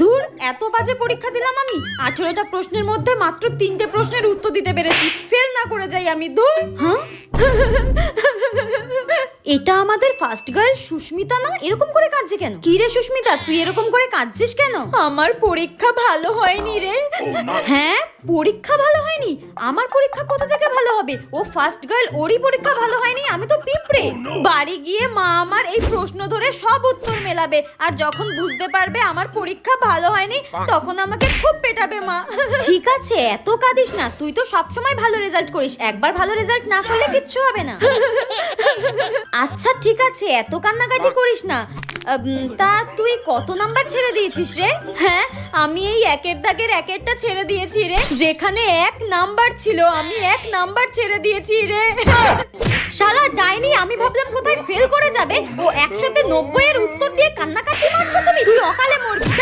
ধুর, এত বাজে পরীক্ষা দিলাম আমি। 18টা প্রশ্নের মধ্যে মাত্র 3টে প্রশ্নের উত্তর দিতে পেরেছি। ফেল না করে যাই আমি। ধুর। হ্যাঁ, এটা আমাদের ফার্স্ট গার্ল সুস্মিতা না? এরকম করে কাঁদছে কেন? কি রে সুস্মিতা, তুই এরকম করে কাঁদছিস কেন? আমার পরীক্ষা ভালো হয়নি রে। হ্যাঁ, পরীক্ষা ভালো হয়নি? আমার পরীক্ষা কোথা থেকে ভালো হবে? ও ফার্স্ট গার্ল, ওরই পরীক্ষা ভালো হয়নি, আমি তো পিঁপড়ে। বাড়ি গিয়ে মা আমার এই প্রশ্ন ধরে সব উত্তর মেলাবে, আর যখন বুঝতে পারবে আমার পরীক্ষা ভালো হয়নি তখন আমাকে খুব পেটাবে মা। ঠিক আছে, এত কাঁদিস না। তুই তো সব সময় ভালো রেজাল্ট করিস, একবার ভালো রেজাল্ট না করলে কিচ্ছু হবে না। আচ্ছা ঠিক আছে, এত কান্নাকাটি করিস না। তা তুই কত নাম্বার ছেড়ে দিয়েছিস রে? হ্যাঁ, আমি এই একের দাগের একেরটা ছেড়ে দিয়েছি রে। যেখানে 1 নাম্বার ছিল আমি 1 নাম্বার ছেড়ে দিয়েছি রে। শালা ডাইনি, আমি ভাবলাম কোথায় ফেল করে যাবে, ও 100 তে 90 এর উত্তর দিয়ে কান্নাকাটি মারছো তুমি। তুই অকালে মরবি।